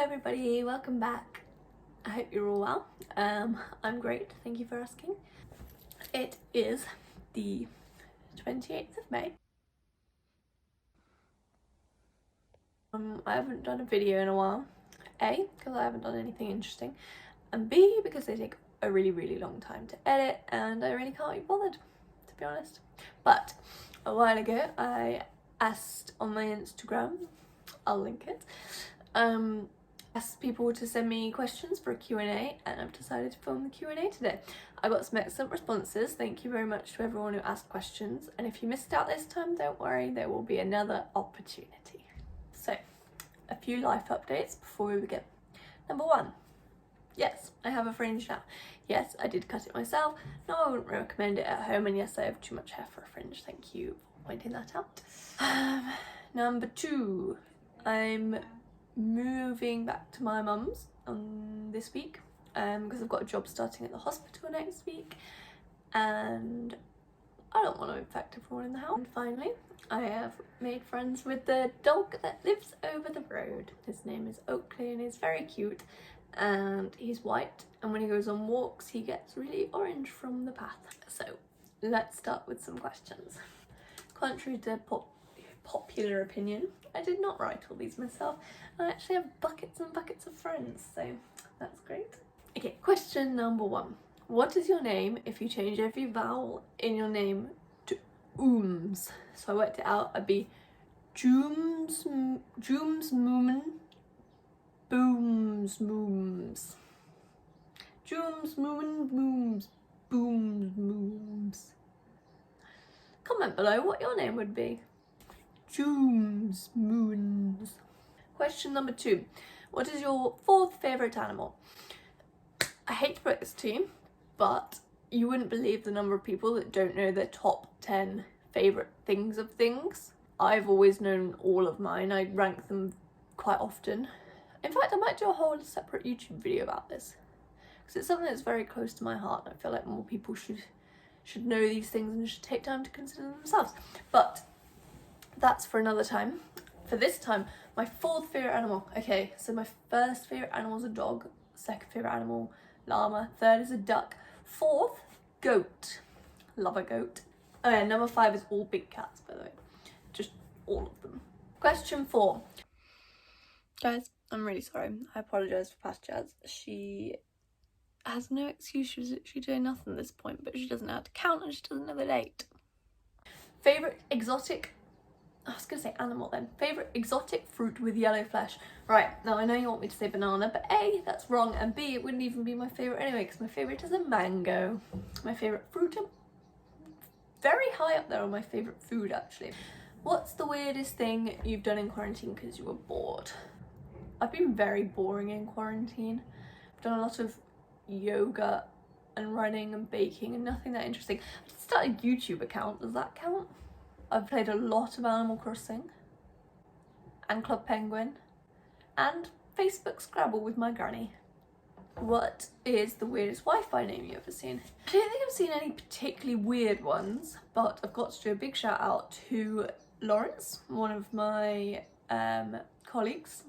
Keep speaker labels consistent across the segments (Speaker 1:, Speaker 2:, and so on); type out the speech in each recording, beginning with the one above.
Speaker 1: everybody, welcome back. I hope you're all well. I'm great, thank you for asking. It is the 28th of May. I haven't done a video in a while. A, because I haven't done anything interesting, and B, because they take a really long time to edit and I really can't be bothered, to be honest. But a while ago I asked on my Instagram, I'll link it, asked people to send me questions for a Q&A, and I've decided to film the Q&A today. I got some excellent responses. Thank you very much to everyone who asked questions, and if you missed out this time, don't worry, there will be another opportunity. So, a few life updates before we begin. Number 1. Yes, I have a fringe now. Yes, I did cut it myself. No, I wouldn't recommend it at home, and yes, I have too much hair for a fringe. Thank you for pointing that out. Number 2. I'm moving back to my mum's this week because I've got a job starting at the hospital next week and I don't want to infect everyone in the house. And finally, I have made friends with the dog that lives over the road. His name is Oakley and he's very cute, and he's white, and when he goes on walks he gets really orange from the path. So let's start with some questions. Contrary to popular opinion, I did not write all these myself. I actually have buckets and buckets of friends, so that's great. Okay, question number 1. What is your name if you change every vowel in your name to ooms? So I worked it out, I'd be Jooms Moomin Booms Mooms. Jooms Moomin Booms Booms Mooms. Comment below what your name would be. Jooms Moons. Question number 2. What is your 4th favourite animal? I hate to break this to you, but you wouldn't believe the number of people that don't know their top 10 favourite things of things. I've always known all of mine. I rank them quite often. In fact, I might do a whole separate YouTube video about this, because it's something that's very close to my heart and I feel like more people should know these things and should take time to consider them themselves. But that's for another time. For this time, my 4th favourite animal. Okay, so my 1st favourite animal is a dog, 2nd favourite animal, llama, 3rd is a duck, 4th, goat. Love a goat. Oh yeah, number 5 is all big cats, by the way. Just all of them. Question 4. Guys, I'm really sorry. I apologise for past Jazz. She has no excuse. She was literally doing nothing at this point, but she doesn't know how to count and she doesn't know the date. Favourite exotic, I was going to say animal then. Favourite exotic fruit with yellow flesh. Right, now I know you want me to say banana, but A, that's wrong, and B, it wouldn't even be my favourite anyway, because my favourite is a mango. My favourite fruit, very high up there on my favourite food actually. What's the weirdest thing you've done in quarantine because you were bored? I've been very boring in quarantine. I've done a lot of yoga and running and baking and nothing that interesting. I just started a YouTube account, does that count? I've played a lot of Animal Crossing and Club Penguin and Facebook Scrabble with my granny. What is the weirdest Wi-Fi name you've ever seen? I don't think I've seen any particularly weird ones, but I've got to do a big shout out to Lawrence, one of my colleagues.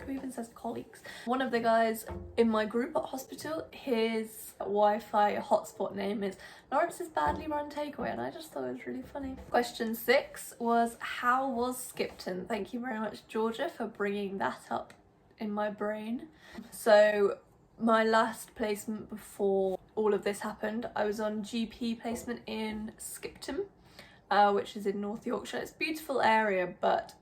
Speaker 1: Who even says colleagues? One of the guys in my group at hospital, his Wi-Fi hotspot name is Lawrence's Badly Run Takeaway, and I just thought it was really funny. Question 6 was, how was Skipton? Thank you very much, Georgia, for bringing that up in my brain. So my last placement before all of this happened, I was on GP placement in Skipton, which is in North Yorkshire. It's a beautiful area, but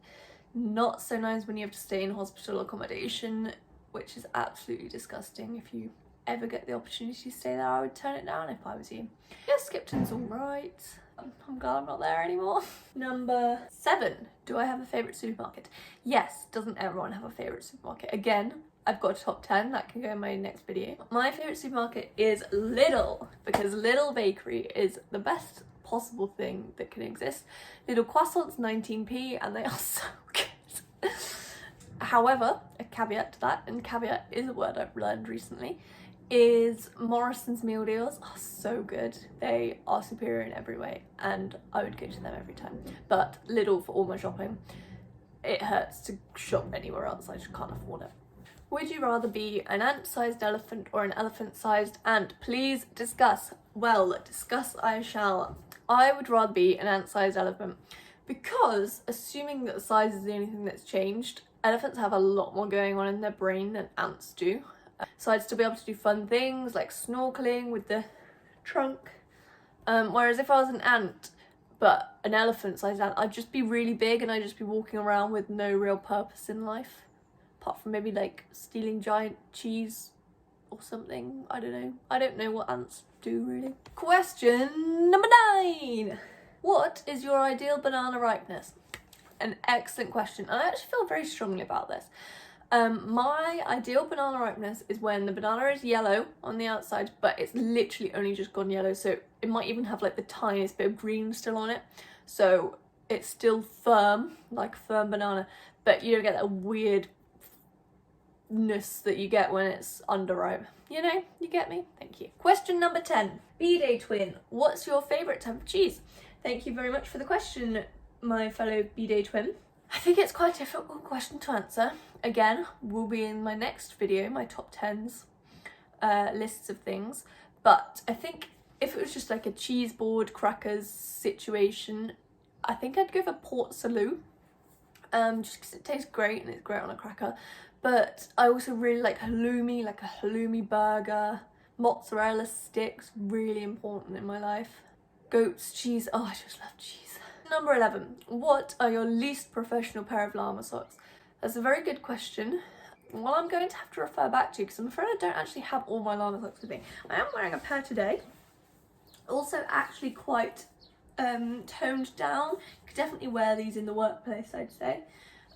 Speaker 1: not so nice when you have to stay in hospital accommodation, which is absolutely disgusting. If you ever get the opportunity to stay there, I would turn it down if I was you. Yeah, Skipton's alright. I'm glad I'm not there anymore. Number 7. Do I have a favourite supermarket? Yes. Doesn't everyone have a favourite supermarket? Again, I've got a top 10 that can go in my next video. My favourite supermarket is Lidl, because Lidl Bakery is the best possible thing that can exist. Little croissants 19p and they are so good. However, a caveat to that, and caveat is a word I've learned recently, is Morrison's meal deals are so good. They are superior in every way and I would go to them every time. But Lidl for all my shopping. It hurts to shop anywhere else, I just can't afford it. Would you rather be an ant-sized elephant or an elephant-sized ant? Please discuss. Well, discuss I shall. I would rather be an ant-sized elephant because, assuming that the size is the only thing that's changed, elephants have a lot more going on in their brain than ants do. So I'd still be able to do fun things like snorkeling with the trunk. Whereas if I was an ant, but an elephant-sized ant, I'd just be really big and I'd just be walking around with no real purpose in life. Apart from maybe like stealing giant cheese or something. I don't know. I don't know what ants do really. Question number 9. What is your ideal banana ripeness? An excellent question. And I actually feel very strongly about this. My ideal banana ripeness is when the banana is yellow on the outside, but it's literally only just gone yellow. So it might even have like the tiniest bit of green still on it. So it's still firm, like firm banana, but you don't get that weird that you get when it's underripe. You know, you get me? Thank you. Question number 10. B-Day twin, what's your favourite type of cheese? Thank you very much for the question, my fellow B-Day twin. I think it's quite a difficult question to answer. Again, will be in my next video, my top 10s lists of things. But I think if it was just like a cheese board crackers situation, I think I'd go for Port Salut. Just because it tastes great and it's great on a cracker. But I also really like halloumi, like a halloumi burger. Mozzarella sticks, really important in my life. Goat's cheese, oh, I just love cheese. Number 11, what are your least professional pair of llama socks? That's a very good question. Well, I'm going to have to refer back to because I'm afraid I don't actually have all my llama socks with me. I am wearing a pair today. Also actually quite toned down. You could definitely wear these in the workplace, I'd say.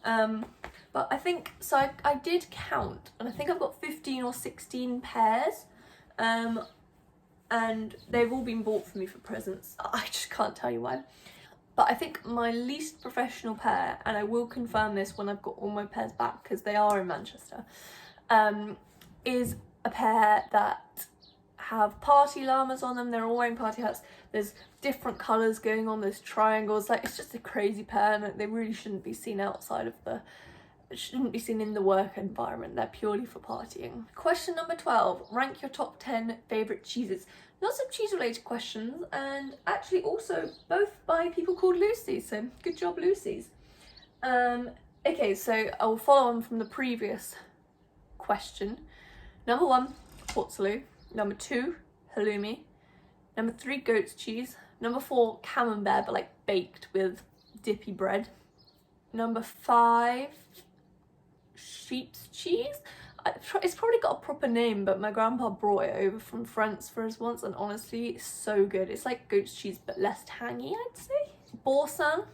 Speaker 1: But I think, so I did count, and I think I've got 15 or 16 pairs, and they've all been bought for me for presents. I just can't tell you why. But I think my least professional pair, and I will confirm this when I've got all my pairs back because they are in Manchester, is a pair that have party llamas on them. They're all wearing party hats. There's different colours going on. There's triangles. Like, it's just a crazy pair, and they really shouldn't be seen outside of the... shouldn't be seen in the work environment. They're purely for partying. Question number 12. Rank your top 10 favourite cheeses. Lots of cheese related questions, and actually also both by people called Lucy, so good job Lucy's. Okay, so I will follow on from the previous question. Number 1, Port Salut. Number 2, halloumi. Number 3, goat's cheese. Number 4, camembert, but like baked with dippy bread. Number 5, sheep's cheese. It's probably got a proper name, but my grandpa brought it over from France for us once, and honestly, it's so good. It's like goat's cheese, but less tangy, I'd say. Boursin.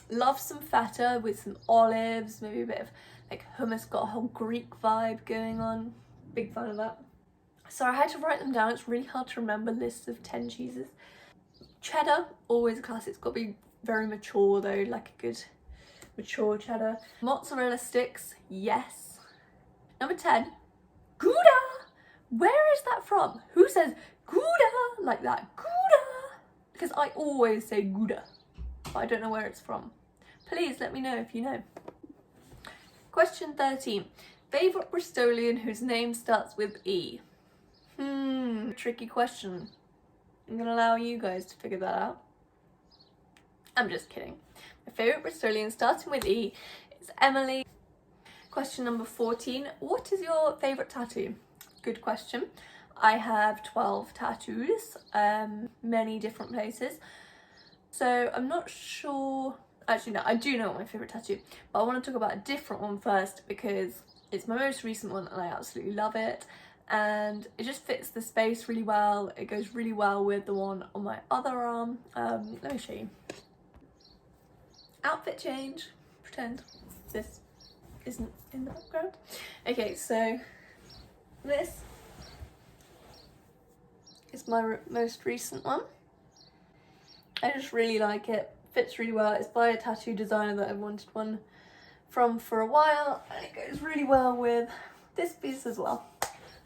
Speaker 1: Love some feta with some olives, maybe a bit of like hummus, got a whole Greek vibe going on. Big fan of that. So I had to write them down. It's really hard to remember lists of 10 cheeses. Cheddar, always a classic. It's got to be very mature though, like a good mature cheddar. Mozzarella sticks, yes. Number 10, Gouda. Where is that from? Who says Gouda like that? Gouda. Because I always say Gouda, but I don't know where it's from. Please let me know if you know. Question 13. Favourite Bristolian whose name starts with E? Tricky question. I'm going to allow you guys to figure that out. I'm just kidding. My favourite Bristolian starting with E is Emily. Question number 14. What is your favourite tattoo? Good question. I have 12 tattoos, many different places. So I'm not sure... Actually, no, I do know what my favourite tattoo, but I want to talk about a different one first because it's my most recent one and I absolutely love it. And it just fits the space really well. It goes really well with the one on my other arm. Let me show you. Outfit change. Pretend this isn't in the background. Okay, so this is my most recent one. I just really like it. Fits really well. It's by a tattoo designer that I've wanted one from for a while, and it goes really well with this piece as well.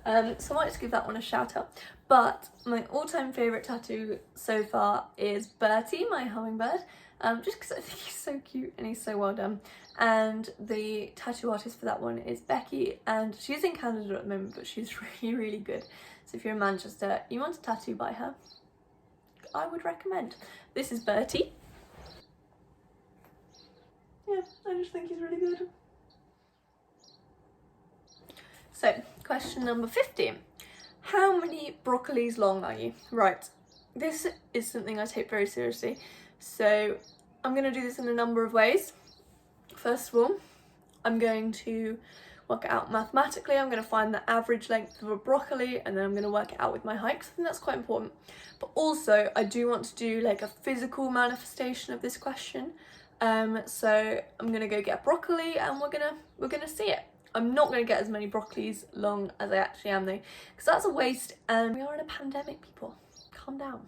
Speaker 1: So I might just give that one a shout out. But my all-time favourite tattoo so far is Bertie, my hummingbird. just because I think he's so cute and he's so well done. And the tattoo artist for that one is Becky, and she's in Canada at the moment, but she's really, really good. So if you're in Manchester, you want a tattoo by her, I would recommend. This is Bertie. Yeah, I just think he's really good. So, question number 15. How many broccolis long are you? Right, this is something I take very seriously. So, I'm going to do this in a number of ways. First of all, I'm going to work it out mathematically. I'm going to find the average length of a broccoli, and then I'm going to work it out with my height, 'cause I think that's quite important. But also, I do want to do like a physical manifestation of this question. So I'm going to go get a broccoli, and we're gonna see it. I'm not going to get as many broccolis long as I actually am though, because that's a waste, and we are in a pandemic, people. Calm down.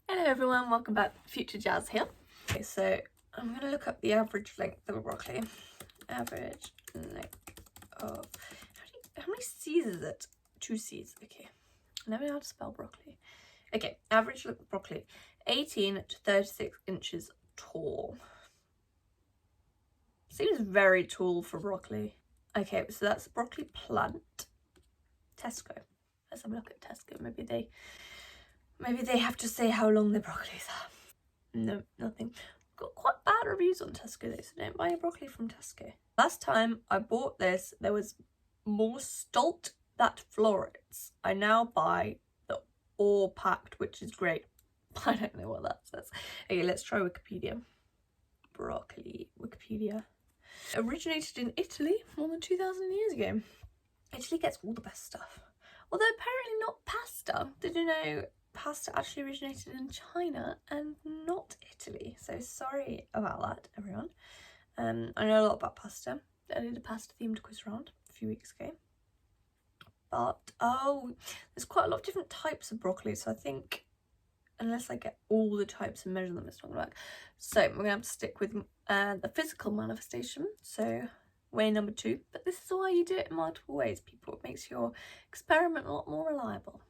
Speaker 1: Hello everyone, welcome back. Future Jazz here. Okay, so I'm going to look up the average length of a broccoli. Average length of... How many C's is it? 2 C's. Okay. I never know how to spell broccoli. Okay, average length of broccoli. 18 to 36 inches tall. Seems very tall for broccoli. Okay, so that's broccoli plant. Tesco. Let's have a look at Tesco. Maybe they have to say how long the broccolis are. No, nothing. Got quite bad reviews on Tesco though, so don't buy your broccoli from Tesco. Last time I bought this, there was more Stolt that florets. I now buy the all packed, which is great. I don't know what that says. Okay, let's try Wikipedia. Broccoli, Wikipedia. Originated in Italy more than 2,000 years ago. Italy gets all the best stuff. Although apparently not pasta. Did you know pasta actually originated in China and not Italy? So sorry about that, everyone. I know a lot about pasta. I did a pasta themed quiz round a few weeks ago. But, oh, there's quite a lot of different types of broccoli, so I think unless I get all the types and measure them, it's not going to work. So we're going to have to stick with the physical manifestation. So way number 2. But this is why you do it in multiple ways, people. It makes your experiment a lot more reliable.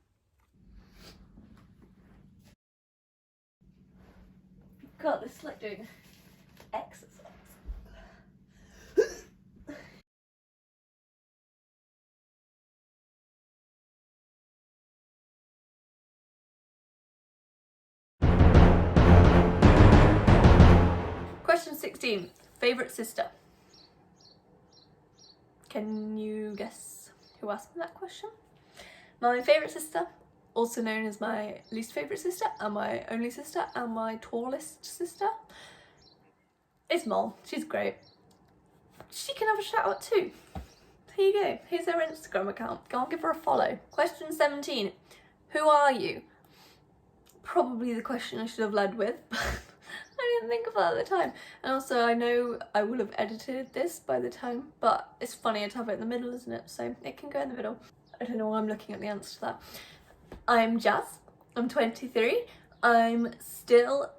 Speaker 1: God, this is like doing exercise. Question 16. Favourite sister? Can you guess who asked me that question? My favourite sister, also known as my least favourite sister, and my only sister, and my tallest sister, is Mol. She's great. She can have a shout out too. Here you go. Here's her Instagram account. Go and give her a follow. Question 17. Who are you? Probably the question I should have led with, but I didn't think of that at the time. And also I know I will have edited this by the time, but it's funnier to have it in the middle, isn't it? So it can go in the middle. I don't know why I'm looking at the answer to that. I'm Jazz. I'm 23. I'm still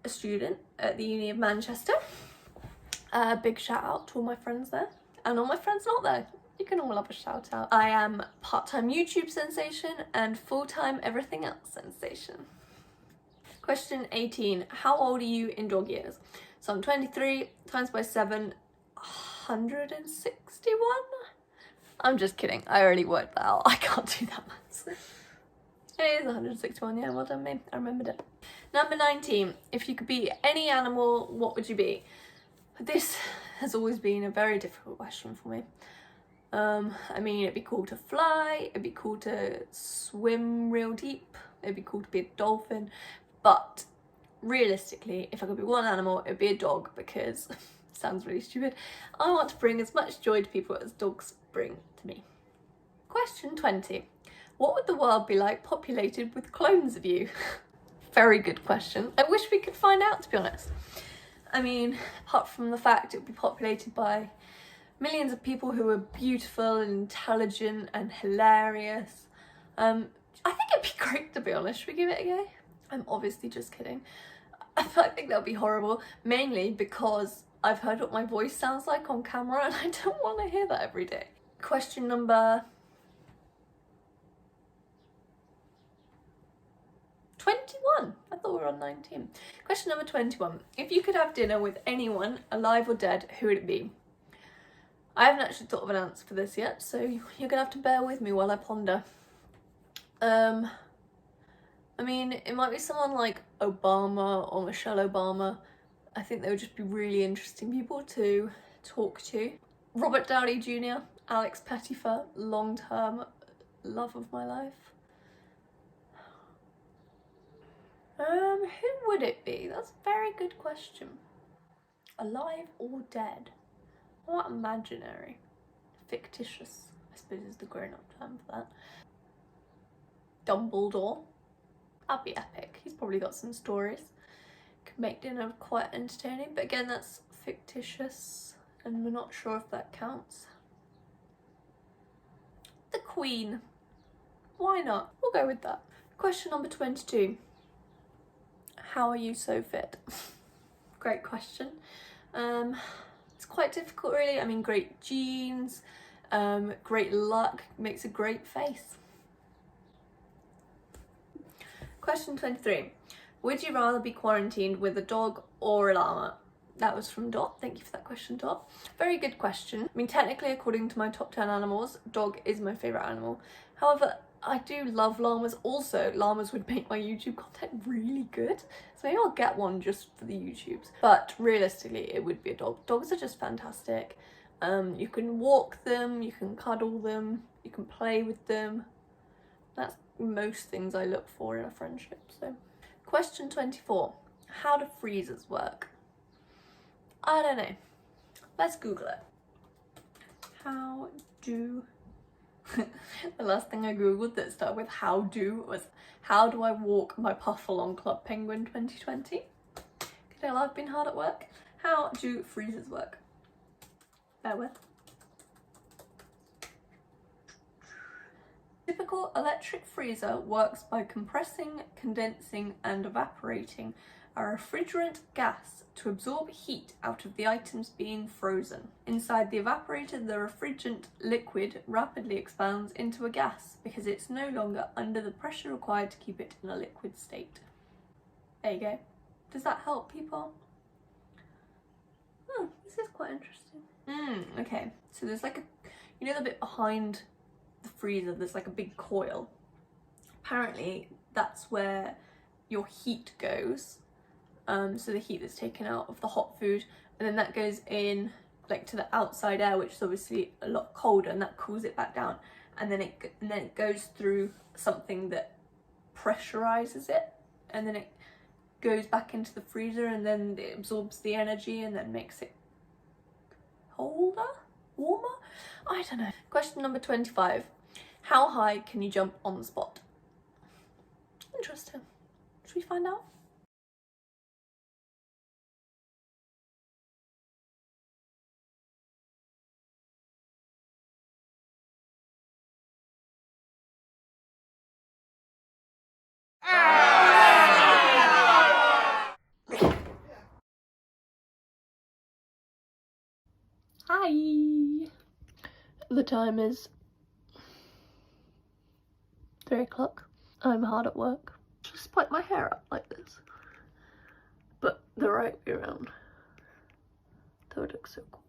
Speaker 1: a student at the Uni of Manchester. Big shout out to all my friends there, and all my friends not there. You can all have a shout out. I am part-time YouTube sensation and full-time everything else sensation. Question 18. How old are you in dog years? So I'm 23 times by 7, 161? I'm just kidding. I already worked that out. I can't do that maths. It is 161, yeah, well done me. I remembered it. Number 19. If you could be any animal, what would you be? This has always been a very difficult question for me. I mean, it'd be cool to fly, it'd be cool to swim real deep, it'd be cool to be a dolphin, but realistically, if I could be one animal, it'd be a dog, because it sounds really stupid. I want to bring as much joy to people as dogs bring to me. Question 20. What would the world be like populated with clones of you? Very good question. I wish we could find out, to be honest. I mean, apart from the fact it would be populated by millions of people who are beautiful and intelligent and hilarious. I think it'd be great, to be honest. Should we give it a go? I'm obviously just kidding. I think that would be horrible, mainly because I've heard what my voice sounds like on camera and I don't want to hear that every day. Question number 21. I thought we were on 19. Question number 21. If you could have dinner with anyone, alive or dead, who would it be? I haven't actually thought of an answer for this yet, so you're gonna have to bear with me while I ponder. I mean, it might be someone like Obama or Michelle Obama. I think they would just be really interesting people to talk to. Robert Downey Jr., Alex Pettyfer, long-term love of my life. Who would it be? That's a very good question. Alive or dead? What imaginary? Fictitious, I suppose is the grown-up term for that. Dumbledore. That'd be epic. He's probably got some stories. Could make dinner quite entertaining, but again, that's fictitious, and we're not sure if that counts. The Queen. Why not? We'll go with that. Question number 22. How are you so fit? Great question. It's quite difficult, really. I mean, great genes, great luck, makes a great face. Question 23. Would you rather be quarantined with a dog or a llama? That was from Dot. Thank you for that question, Dot. Very good question. I mean, technically, according to my top 10 animals, dog is my favourite animal. However, I do love llamas. Also, llamas would make my YouTube content really good. So maybe I'll get one just for the YouTubes. But realistically, it would be a dog. Dogs are just fantastic. You can walk them, you can cuddle them, you can play with them. That's most things I look for in a friendship. So, question 24. How do freezers work? I don't know. Let's Google it. How do... The last thing I googled that started with how do was how do I walk my puff along Club Penguin 2020? Can you tell I've been hard at work? How do freezers work? Bear with. Typical electric freezer works by compressing, condensing and evaporating a refrigerant gas to absorb heat out of the items being frozen. Inside the evaporator, the refrigerant liquid rapidly expands into a gas because it's no longer under the pressure required to keep it in a liquid state. There you go. Does that help people? Oh, this is quite interesting. Okay, so there's like a, you know the bit behind the freezer, there's like a big coil. Apparently that's where your heat goes. So the heat that's taken out of the hot food, and then that goes in like to the outside air, which is obviously a lot colder, and that cools it back down, and then it goes through something that pressurizes it, and then it goes back into the freezer, and then it absorbs the energy and then makes it colder, warmer. I don't know. Question number 25. How high can you jump on the spot? Interesting. Should we find out? Hi! The time is 3 o'clock. I'm hard at work. Just spike my hair up like this, but the right way around. That would look so cool.